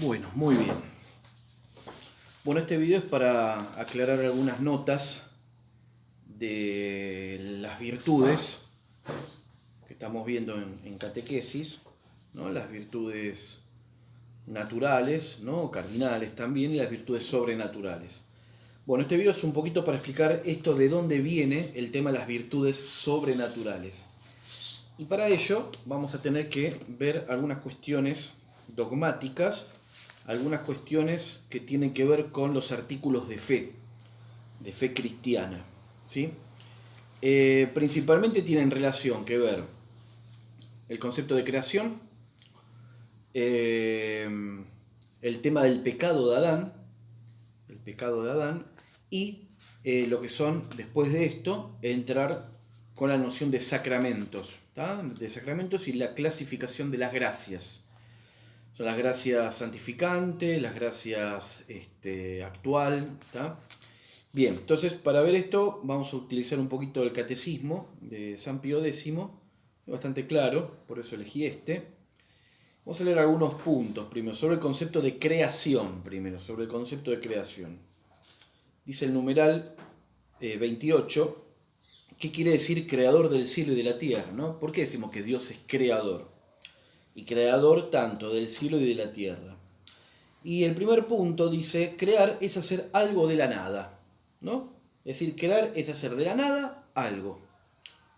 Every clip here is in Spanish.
Bueno, muy bien. Bueno, este video es para aclarar algunas notas de las virtudes que estamos viendo en catequesis, ¿no? Las virtudes naturales, ¿no? Cardinales también, y las virtudes sobrenaturales. Bueno, este video es un poquito para explicar esto de dónde viene el tema de las virtudes sobrenaturales. Y para ello vamos a tener que ver algunas cuestiones dogmáticas, algunas cuestiones que tienen que ver con los artículos de fe cristiana, ¿sí? Principalmente tienen relación que ver el concepto de creación, el tema del pecado de Adán, y lo que son, después de esto, entrar con la noción de sacramentos, ¿tá? De sacramentos y la clasificación de las gracias. Son las gracias santificantes, las gracias actual, ¿tá? Bien, entonces para ver esto vamos a utilizar un poquito el catecismo de San Pío X, bastante claro, por eso elegí este. Vamos a leer algunos puntos primero, sobre el concepto de creación Dice el numeral 28, ¿qué quiere decir creador del cielo y de la tierra? ¿No? ¿Por qué decimos que Dios es creador? Y creador tanto del cielo y de la tierra. Y el primer punto dice, crear es hacer algo de la nada, ¿no? Es decir, crear es hacer de la nada algo.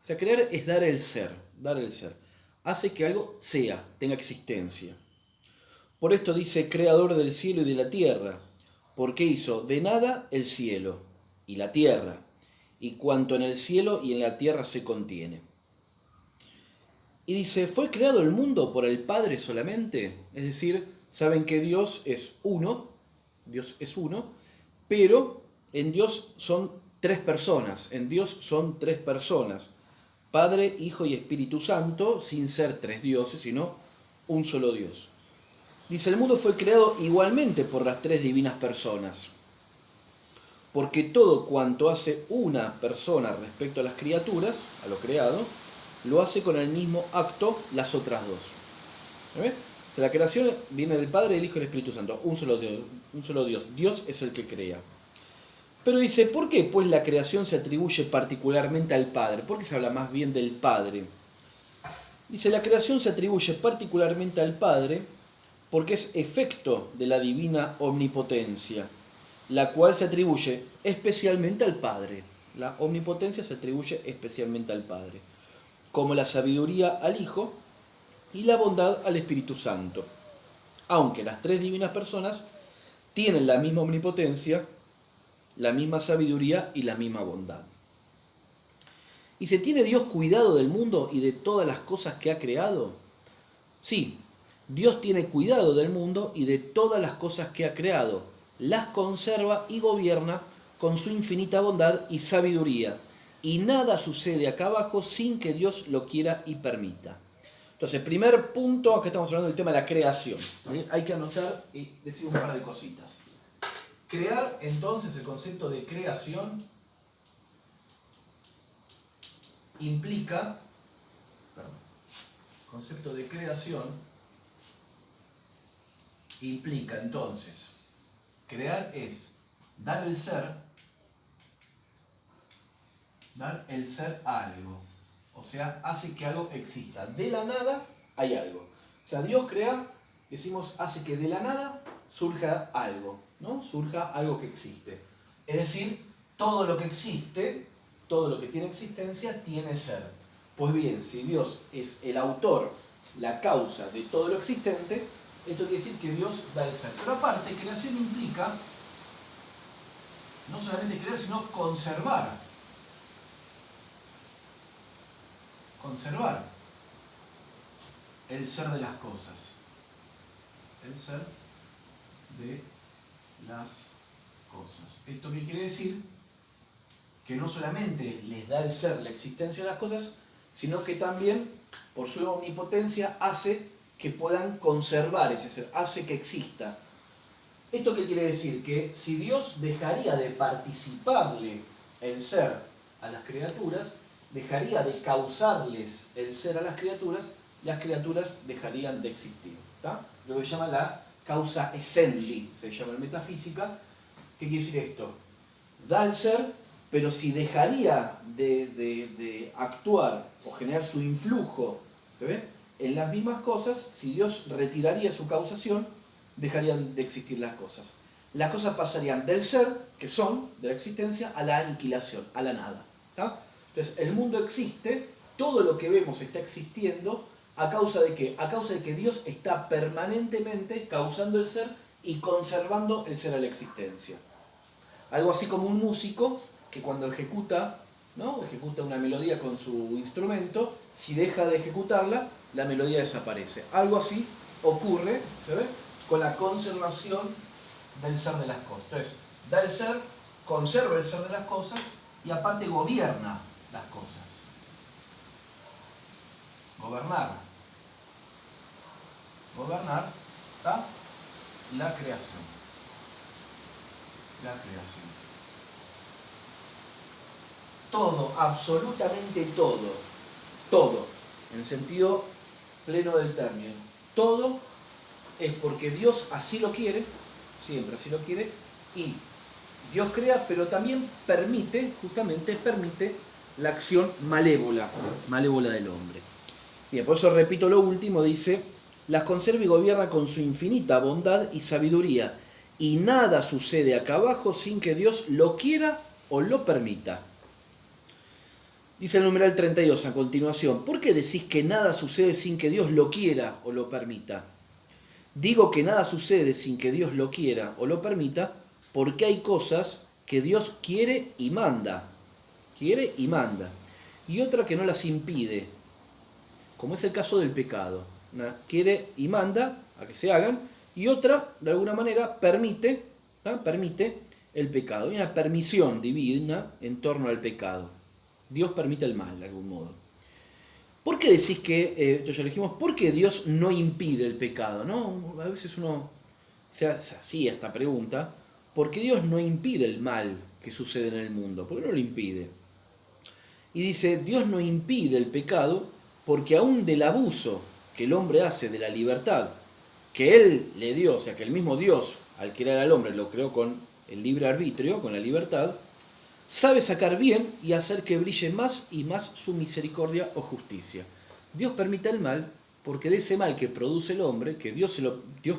O sea, crear es dar el ser. Hace que algo sea, tenga existencia. Por esto dice creador del cielo y de la tierra, porque hizo de nada el cielo y la tierra, y cuanto en el cielo y en la tierra se contiene. Y dice, ¿fue creado el mundo por el Padre solamente? Es decir, saben que Dios es uno, pero en Dios son tres personas, Padre, Hijo y Espíritu Santo, sin ser tres dioses, sino un solo Dios. Dice, el mundo fue creado igualmente por las tres divinas personas, porque todo cuanto hace una persona respecto a las criaturas, a lo creado, lo hace con el mismo acto las otras dos. ¿Ves? O sea, la creación viene del Padre, del Hijo y del Espíritu Santo, un solo Dios. Dios es el que crea. Pero dice, ¿por qué pues la creación se atribuye particularmente al Padre? ¿Por qué se habla más bien del Padre? Dice, la creación se atribuye particularmente al Padre porque es efecto de la divina omnipotencia, la cual se atribuye especialmente al Padre. La omnipotencia se atribuye especialmente al Padre, como la sabiduría al Hijo y la bondad al Espíritu Santo. Aunque las tres divinas personas tienen la misma omnipotencia, la misma sabiduría y la misma bondad. ¿Y se tiene Dios cuidado del mundo y de todas las cosas que ha creado? Sí, Dios tiene cuidado del mundo y de todas las cosas que ha creado, las conserva y gobierna con su infinita bondad y sabiduría, y nada sucede acá abajo sin que Dios lo quiera y permita. Entonces, primer punto, acá estamos hablando del tema de la creación. Hay que anotar y decir un par de cositas. Crear, entonces, el concepto de creación implica, entonces, crear es dar el ser a algo. O sea, hace que algo exista. De la nada hay algo. O sea, Dios crea, decimos, hace que de la nada surja algo, ¿no? Surja algo que existe. Es decir, todo lo que existe, todo lo que tiene existencia, tiene ser. Pues bien, si Dios es el autor, la causa de todo lo existente, esto quiere decir que Dios da el ser. Pero aparte, creación implica no solamente crear, sino conservar el ser de las cosas. ¿Esto qué quiere decir? Que no solamente les da el ser, la existencia de las cosas, sino que también, por su omnipotencia, hace que puedan conservar ese ser, hace que exista. ¿Esto qué quiere decir? Que si Dios dejaría de participarle el ser a las criaturas, dejaría de causarles el ser a las criaturas dejarían de existir. ¿Tá? Lo que se llama la causa essendi, se llama en metafísica. ¿Qué quiere decir esto? Da el ser, pero si dejaría de actuar o generar su influjo, ¿se ve?, en las mismas cosas, si Dios retiraría su causación, dejarían de existir las cosas. Las cosas pasarían del ser, que son, de la existencia, a la aniquilación, a la nada. ¿Tá? Entonces, el mundo existe, todo lo que vemos está existiendo, ¿a causa de qué? A causa de que Dios está permanentemente causando el ser y conservando el ser a la existencia. Algo así como un músico que cuando ejecuta, ¿no?, ejecuta una melodía con su instrumento, si deja de ejecutarla, la melodía desaparece. Algo así ocurre, ¿se ve?, con la conservación del ser de las cosas. Entonces, da el ser, conserva el ser de las cosas y aparte gobierna las cosas. Gobernar. Gobernar, ¿tá?, la creación. La creación. Todo, absolutamente todo, en el sentido pleno del término, todo es porque Dios así lo quiere, siempre así lo quiere, y Dios crea, pero también permite, justamente permite la acción malévola del hombre. Bien, por eso repito lo último, dice, las conserva y gobierna con su infinita bondad y sabiduría, y nada sucede acá abajo sin que Dios lo quiera o lo permita. Dice el numeral 32 a continuación, ¿por qué decís que nada sucede sin que Dios lo quiera o lo permita? Digo que nada sucede sin que Dios lo quiera o lo permita porque hay cosas que Dios quiere y manda. Quiere y manda. Y otra que no las impide, como es el caso del pecado. Una quiere y manda a que se hagan, y otra, de alguna manera, permite el pecado. Hay una permisión divina en torno al pecado. Dios permite el mal, de algún modo. ¿Por qué decís que, esto ya lo dijimos, por qué Dios no impide el pecado? ¿No? A veces uno se hacía esta pregunta, ¿por qué Dios no impide el mal que sucede en el mundo? ¿Por qué no lo impide? Y dice, Dios no impide el pecado porque aún del abuso que el hombre hace de la libertad que Él le dio, o sea, que el mismo Dios, al crear al hombre, lo creó con el libre arbitrio, con la libertad, sabe sacar bien y hacer que brille más y más su misericordia o justicia. Dios permite el mal porque de ese mal que produce el hombre, que Dios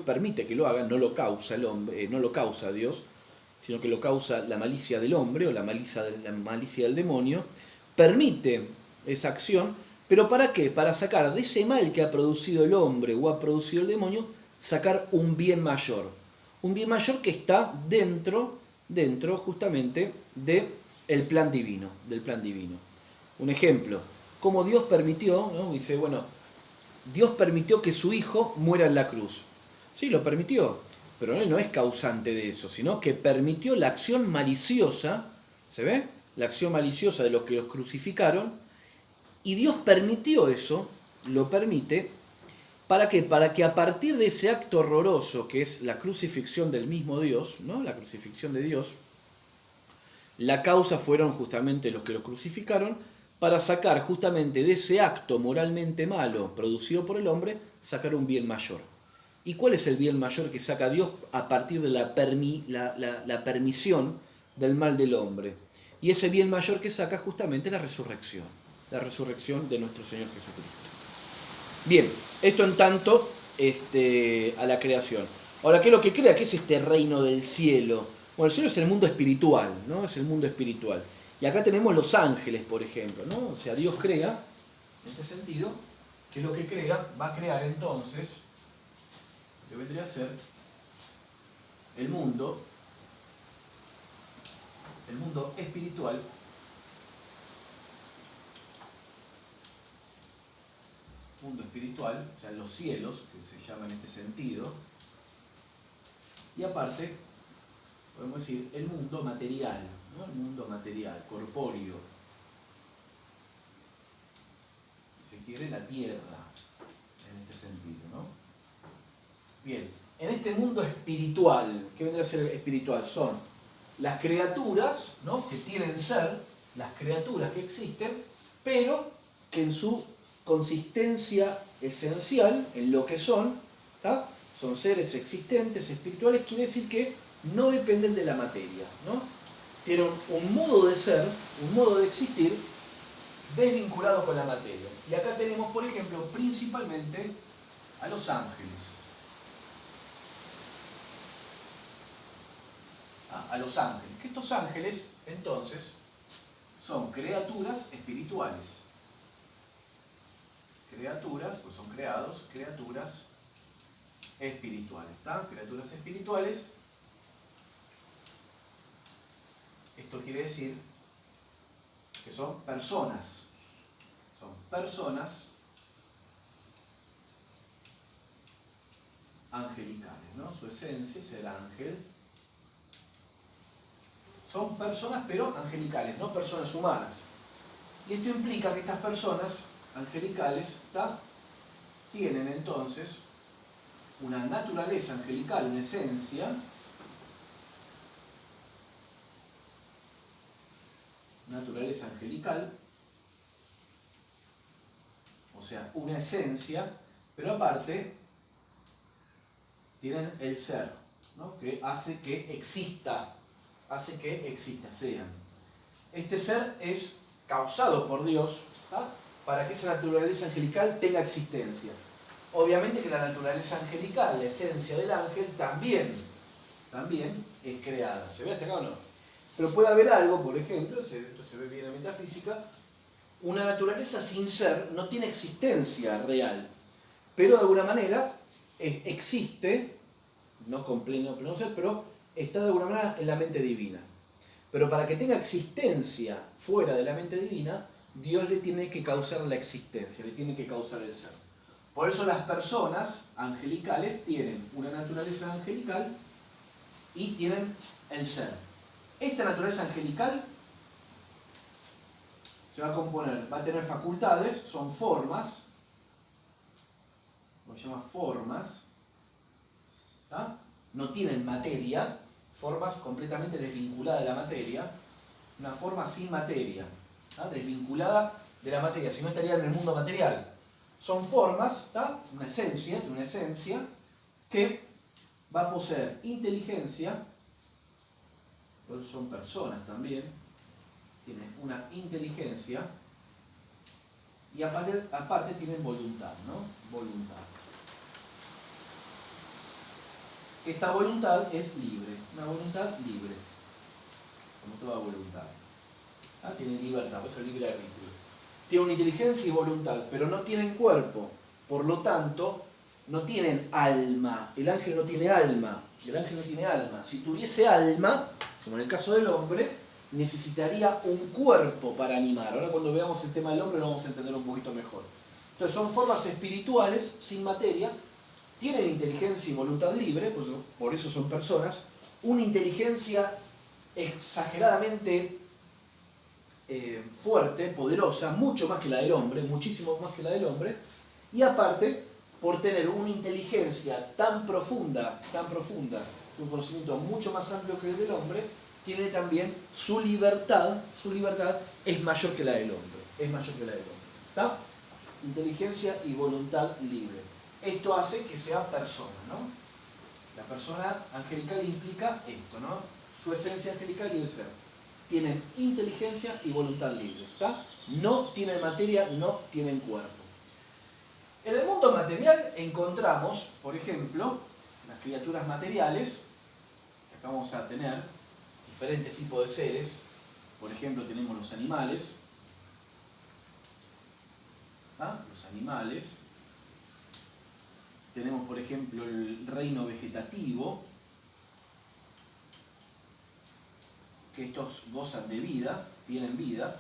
permite que lo haga, no lo causa el hombre, no lo causa Dios, sino que lo causa la malicia del hombre o la malicia del demonio, permite esa acción, pero ¿para qué? Para sacar de ese mal que ha producido el hombre o ha producido el demonio, sacar un bien mayor. Un bien mayor que está dentro justamente del plan divino, Un ejemplo, como Dios permitió, ¿no? Dice, bueno, Dios permitió que su hijo muera en la cruz. Sí, lo permitió, pero Él no es causante de eso, sino que permitió la acción maliciosa, ¿se ve?, la acción maliciosa de los que los crucificaron, y Dios permitió eso, lo permite, ¿para qué? Para que a partir de ese acto horroroso que es la crucifixión del mismo Dios, ¿no?, la crucifixión de Dios, la causa fueron justamente los que lo crucificaron, para sacar justamente de ese acto moralmente malo producido por el hombre, sacar un bien mayor. ¿Y cuál es el bien mayor que saca Dios a partir de la permisión del mal del hombre? Y ese bien mayor que saca justamente la resurrección de nuestro Señor Jesucristo. Bien, esto en tanto a la creación. Ahora, ¿qué es lo que crea? ¿Qué es este reino del cielo? Bueno, el cielo es el mundo espiritual, ¿no? Es el mundo espiritual. Y acá tenemos los ángeles, por ejemplo, ¿no? O sea, Dios crea, en este sentido, que lo que crea va a crear entonces, que vendría a ser el mundo espiritual, o sea, los cielos, que se llama en este sentido, y aparte, podemos decir, el mundo material, ¿no? El mundo material, corpóreo, si se quiere, la tierra, en este sentido, ¿no? Bien, en este mundo espiritual, ¿qué vendría a ser espiritual? Son las criaturas, ¿no?, que tienen ser, las criaturas que existen, pero que en su consistencia esencial, en lo que son, ¿tá?, son seres existentes, espirituales, quiere decir que no dependen de la materia, ¿no? Tienen un modo de ser, un modo de existir desvinculado con la materia. Y acá tenemos, por ejemplo, principalmente a los ángeles. A los ángeles. Que estos ángeles, entonces, son criaturas espirituales. Criaturas, pues son creados, criaturas espirituales. ¿Está? Criaturas espirituales. Esto quiere decir que son personas. Son personas angelicales, ¿no? Su esencia es el ángel. Son personas, pero angelicales, no personas humanas. Y esto implica que estas personas angelicales, ¿tá?, tienen entonces una naturaleza angelical, una esencia, naturaleza angelical, o sea, una esencia, pero aparte tienen el ser, ¿no?, que hace que exista, sean. Este ser es causado por Dios, ¿tá?, para que esa naturaleza angelical tenga existencia. Obviamente que la naturaleza angelical, la esencia del ángel, también es creada. ¿Se ve hasta acá o no? Pero puede haber algo, por ejemplo, esto se ve bien en la metafísica, una naturaleza sin ser no tiene existencia real, pero de alguna manera existe, no con pleno ser, pero está de alguna manera en la mente divina. Pero para que tenga existencia fuera de la mente divina, Dios le tiene que causar la existencia, le tiene que causar el ser. Por eso las personas angelicales tienen una naturaleza angelical y tienen el ser. Esta naturaleza angelical se va a componer, va a tener facultades, son formas, lo llama formas, ¿tá?, no tienen materia, formas completamente desvinculadas de la materia, una forma sin materia, ¿tá?, desvinculada de la materia, si no estaría en el mundo material. Son formas, ¿tá?, una esencia que va a poseer inteligencia, por eso son personas también, tienen una inteligencia y aparte tienen voluntad, ¿no? Voluntad. Esta voluntad es libre, una voluntad libre, como toda voluntad. ¿Ah? Tienen libertad, por eso es libre arbitrio. Tienen una inteligencia y voluntad, pero no tienen cuerpo, por lo tanto, no tienen alma. El ángel no tiene alma. Si tuviese alma, como en el caso del hombre, necesitaría un cuerpo para animar. Ahora cuando veamos el tema del hombre lo vamos a entender un poquito mejor. Entonces son formas espirituales, sin materia, tienen inteligencia y voluntad libre, por eso son personas, una inteligencia exageradamente fuerte, poderosa, mucho más que la del hombre, muchísimo más que la del hombre, y aparte, por tener una inteligencia tan profunda, un conocimiento mucho más amplio que el del hombre, tiene también su libertad es mayor que la del hombre, ¿está? Inteligencia y voluntad libre. Esto hace que sea persona, ¿no? La persona angelical implica esto, ¿no? Su esencia angelical y el ser. Tienen inteligencia y voluntad libre, ¿está? No tienen materia, no tienen cuerpo. En el mundo material encontramos, por ejemplo, las criaturas materiales, que acá vamos a tener diferentes tipos de seres. Por ejemplo, tenemos los animales, ¿ah? Los animales. Tenemos, por ejemplo, el reino vegetativo, que estos gozan de vida, tienen vida.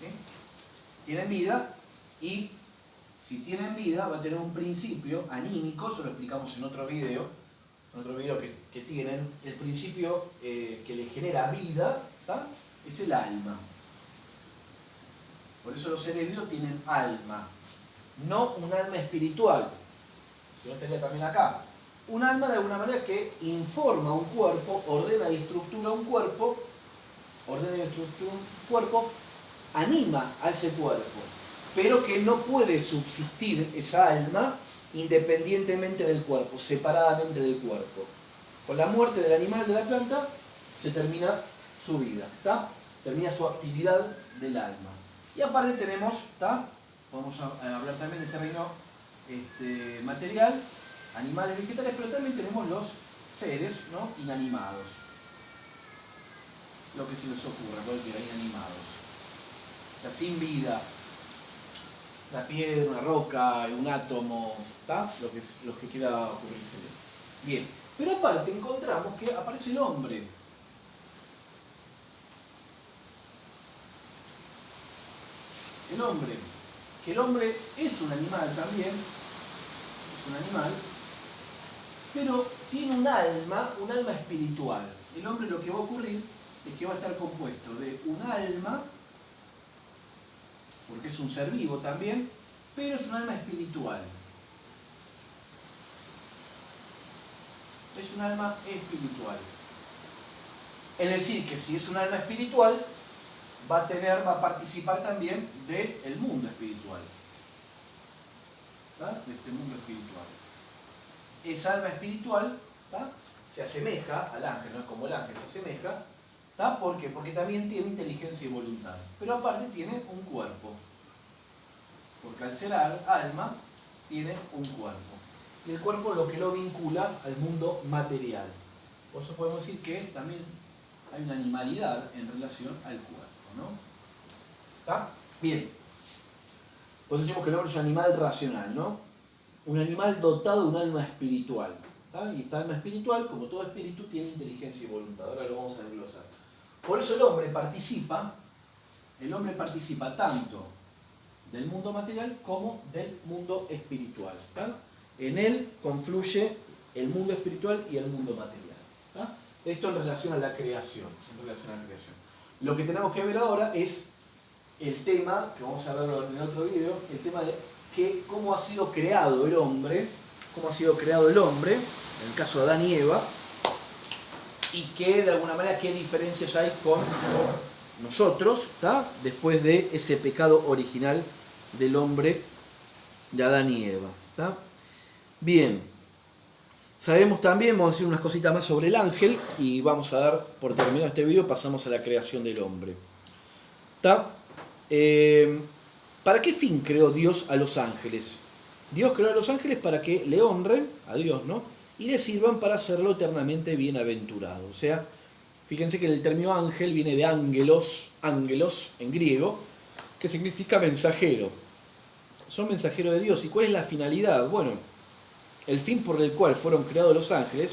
¿Sí? Tienen vida y si tienen vida va a tener un principio anímico, eso lo explicamos en otro video que tienen, el principio que les genera vida, ¿tá?, es el alma. Por eso los seres vivos tienen alma, no un alma espiritual, si no estaría también acá. Un alma de alguna manera que informa un cuerpo, ordena y estructura un cuerpo, anima a ese cuerpo. pero que no puede subsistir esa alma independientemente del cuerpo, separadamente del cuerpo. Con la muerte del animal, de la planta, se termina su vida, ¿está? Termina su actividad del alma. Y aparte tenemos, ¿está? Vamos a hablar también del terreno material, animales, vegetales, pero también tenemos los seres, ¿no?, inanimados. Lo que se les ocurra, cualquiera, inanimados. O sea, sin vida. Una piedra, una roca, un átomo, ¿está? Lo que quiera ocurrirse. Bien, pero aparte encontramos que aparece el hombre. El hombre, que el hombre es un animal también, es un animal, pero tiene un alma espiritual. El hombre, lo que va a ocurrir es que va a estar compuesto de un alma, porque es un ser vivo también, pero es un alma espiritual. Es un alma espiritual. Es decir, que si es un alma espiritual, va a participar también del mundo espiritual. ¿Tá? De este mundo espiritual. Esa alma espiritual, ¿tá?, se asemeja al ángel, no es como el ángel, se asemeja. ¿Tá? ¿Por qué? Porque también tiene inteligencia y voluntad. Pero aparte tiene un cuerpo. Porque al ser alma, tiene un cuerpo. Y el cuerpo es lo que lo vincula al mundo material. Por eso podemos decir que también hay una animalidad en relación al cuerpo, ¿no? ¿Está? Bien. Por eso decimos que el hombre es un animal racional, ¿no? Un animal dotado de un alma espiritual. ¿Está? Y esta alma espiritual, como todo espíritu, tiene inteligencia y voluntad. Ahora lo vamos a desglosar. Por eso el hombre participa tanto del mundo material como del mundo espiritual. ¿Está? En él confluye el mundo espiritual y el mundo material. ¿Está? Esto en relación a la creación. Lo que tenemos que ver ahora es el tema, que vamos a verlo en el otro video, el tema de cómo ha sido creado el hombre, en el caso de Adán y Eva, y que de alguna manera qué diferencias hay con nosotros, ¿tá?, después de ese pecado original del hombre, de Adán y Eva. ¿Tá? Bien, sabemos también, vamos a decir unas cositas más sobre el ángel y vamos a dar, por terminado este video, pasamos a la creación del hombre. ¿Tá? ¿Para qué fin creó Dios a los ángeles? Dios creó a los ángeles para que le honren a Dios, ¿no?, y le sirvan para hacerlo eternamente bienaventurado. O sea, fíjense que el término ángel viene de ángelos en griego, que significa mensajero. Son mensajeros de Dios. ¿Y cuál es la finalidad? Bueno, el fin por el cual fueron creados los ángeles,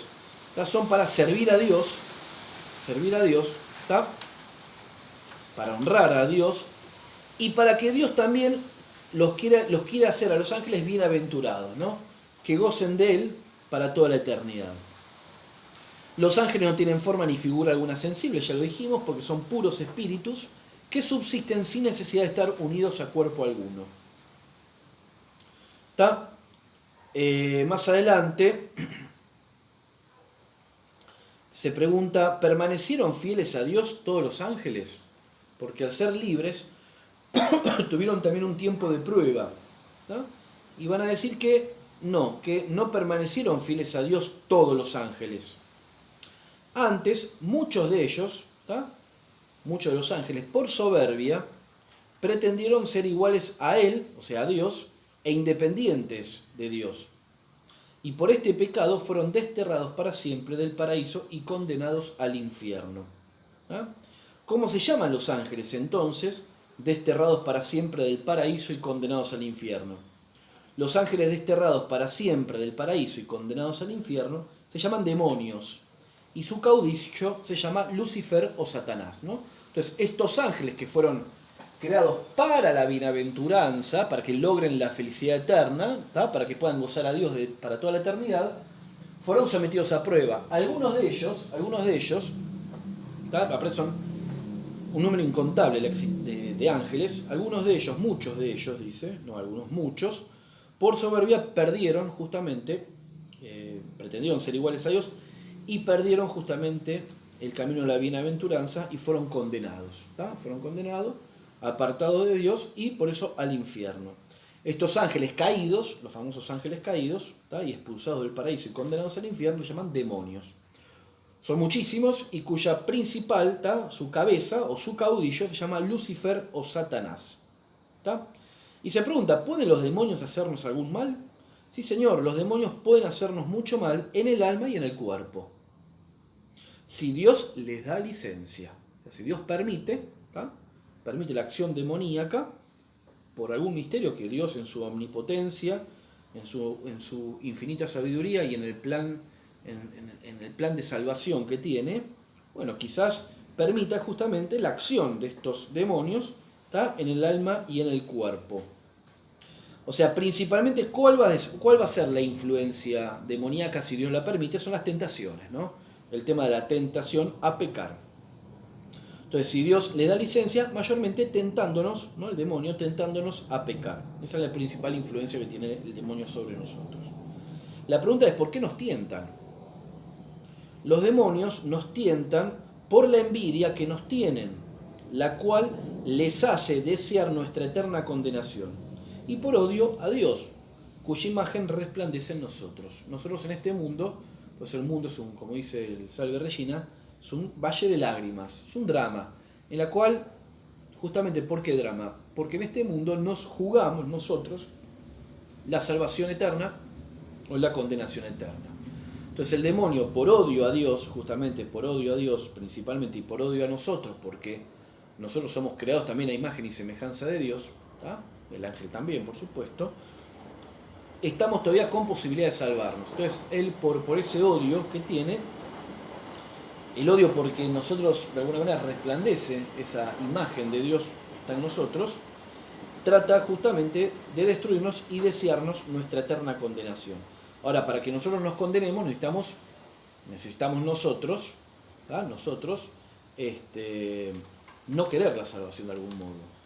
¿tá?, son para servir a Dios, ¿tá?, para honrar a Dios, y para que Dios también los quiera hacer a los ángeles bienaventurados, ¿no?, que gocen de Él para toda la eternidad. Los ángeles no tienen forma ni figura alguna sensible, ya lo dijimos, porque son puros espíritus que subsisten sin necesidad de estar unidos a cuerpo alguno. ¿Está? Más adelante se pregunta, ¿permanecieron fieles a Dios todos los ángeles? Porque al ser libres tuvieron también un tiempo de prueba, ¿no? Y van a decir que no permanecieron fieles a Dios todos los ángeles. Antes, muchos de ellos, ¿tá?, muchos de los ángeles, por soberbia, pretendieron ser iguales a Él, o sea, a Dios, e independientes de Dios. Y por este pecado fueron desterrados para siempre del paraíso y condenados al infierno. ¿Ah? ¿Cómo se llaman los ángeles entonces, desterrados para siempre del paraíso y condenados al infierno? Los ángeles desterrados para siempre del paraíso y condenados al infierno se llaman demonios. Y su caudillo se llama Lucifer o Satanás, ¿no? Entonces, estos ángeles que fueron creados para la bienaventuranza, para que logren la felicidad eterna, ¿tá?, para que puedan gozar a Dios para toda la eternidad, fueron sometidos a prueba. Algunos de ellos, ¿tá?, son un número incontable de ángeles, algunos de ellos, muchos de ellos, dice, no algunos, muchos, por soberbia perdieron justamente, pretendieron ser iguales a Dios, y perdieron justamente el camino de la bienaventuranza y fueron condenados. ¿Tá? Fueron condenados apartados de Dios y por eso al infierno. Estos ángeles caídos, los famosos ángeles caídos, ¿tá? Y expulsados del paraíso y condenados al infierno, se llaman demonios. Son muchísimos y cuya principal, ¿tá? Su cabeza o su caudillo se llama Lucifer o Satanás. ¿Tá? Y se pregunta, ¿pueden los demonios hacernos algún mal? Sí, señor, los demonios pueden hacernos mucho mal en el alma y en el cuerpo. Si Dios les da licencia, o sea, si Dios permite, ¿tá? Permite la acción demoníaca, por algún misterio que Dios en su omnipotencia, en su infinita sabiduría y en el plan de salvación que tiene, bueno, quizás permita justamente la acción de estos demonios, ¿tá? En el alma y en el cuerpo. O sea, principalmente, ¿cuál va a ser la influencia demoníaca si Dios la permite? Son las tentaciones, ¿no? El tema de la tentación a pecar. Entonces, si Dios le da licencia, mayormente tentándonos, ¿no? El demonio tentándonos a pecar. Esa es la principal influencia que tiene el demonio sobre nosotros. La pregunta es, ¿por qué nos tientan? Los demonios nos tientan por la envidia que nos tienen, la cual les hace desear nuestra eterna condenación, y por odio a Dios, cuya imagen resplandece en nosotros. Nosotros en este mundo, pues el mundo es como dice el Salve Regina, es un valle de lágrimas, es un drama, en la cual, justamente, ¿por qué drama? Porque en este mundo nos jugamos nosotros la salvación eterna o la condenación eterna. Entonces el demonio, por odio a Dios, justamente por odio a Dios principalmente y por odio a nosotros, porque nosotros somos creados también a imagen y semejanza de Dios, ¿tá? El ángel también, por supuesto, estamos todavía con posibilidad de salvarnos. Entonces él, por ese odio que tiene, el odio porque nosotros de alguna manera resplandece esa imagen de Dios que está en nosotros, trata justamente de destruirnos y desearnos nuestra eterna condenación. Ahora, para que nosotros nos condenemos necesitamos nosotros, ¿tá? Nosotros no querer la salvación de algún modo.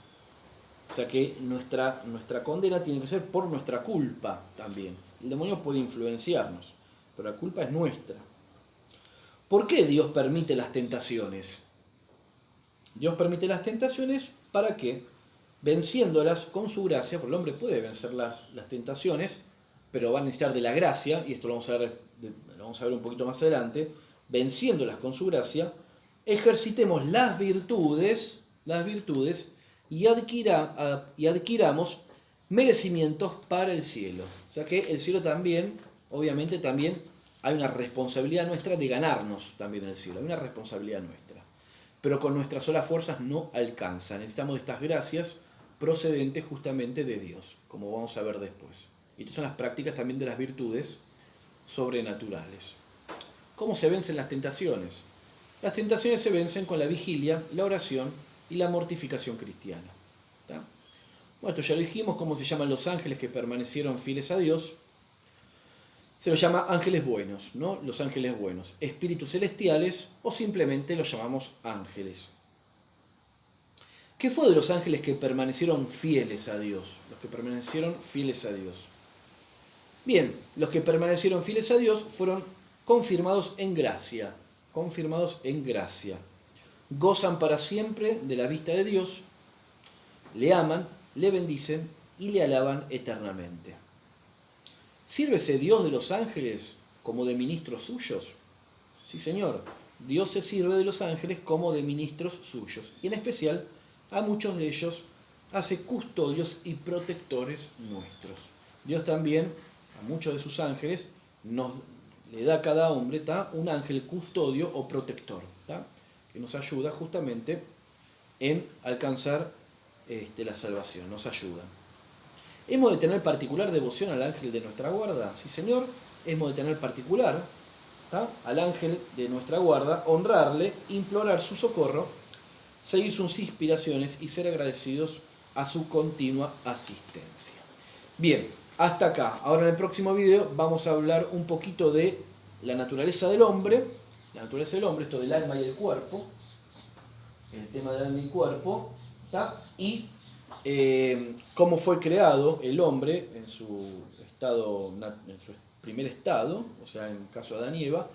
O sea que nuestra condena tiene que ser por nuestra culpa también. El demonio puede influenciarnos, pero la culpa es nuestra. ¿Por qué Dios permite las tentaciones? Dios permite las tentaciones para que, venciéndolas con su gracia, porque el hombre puede vencer las tentaciones, pero va a necesitar de la gracia, y esto lo vamos a ver un poquito más adelante, venciéndolas con su gracia, ejercitemos las virtudes y adquiramos merecimientos para el cielo. O sea que el cielo también, obviamente también hay una responsabilidad nuestra de ganarnos también el cielo, hay una responsabilidad nuestra. Pero con nuestras solas fuerzas no alcanza, necesitamos estas gracias procedentes justamente de Dios, como vamos a ver después. Y estas son las prácticas también de las virtudes sobrenaturales. ¿Cómo se vencen las tentaciones? Las tentaciones se vencen con la vigilia, la oración y la mortificación cristiana. ¿Tá? Bueno, esto ya lo dijimos, cómo se llaman los ángeles que permanecieron fieles a Dios. Se los llama ángeles buenos, ¿no? Los ángeles buenos, espíritus celestiales o simplemente los llamamos ángeles. ¿Qué fue de los ángeles que permanecieron fieles a Dios? Los que permanecieron fieles a Dios. Bien, los que permanecieron fieles a Dios fueron confirmados en gracia. Confirmados en gracia. Gozan para siempre de la vista de Dios, le aman, le bendicen y le alaban eternamente. ¿Sírvese Dios de los ángeles como de ministros suyos? Sí, Señor. Dios se sirve de los ángeles como de ministros suyos. Y en especial a muchos de ellos hace custodios y protectores nuestros. Dios también, a muchos de sus ángeles, le da a cada hombre, ¿tá? Un ángel custodio o protector, ¿tá? Que nos ayuda justamente en alcanzar la salvación, nos ayuda. ¿Hemos de tener particular devoción al ángel de nuestra guarda? Sí, Señor, hemos de tener particular, ¿tá? Al ángel de nuestra guarda, honrarle, implorar su socorro, seguir sus inspiraciones y ser agradecidos a su continua asistencia. Bien, hasta acá. Ahora en el próximo video vamos a hablar un poquito de la naturaleza del hombre, esto del alma y el cuerpo, el tema del alma y cuerpo, ¿tá? Y cómo fue creado el hombre en su primer estado, o sea, en el caso de Adán y Eva,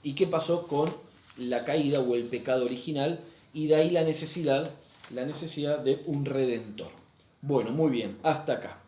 y qué pasó con la caída o el pecado original, y de ahí la necesidad la necesidad de un redentor. Bueno, muy bien, hasta acá.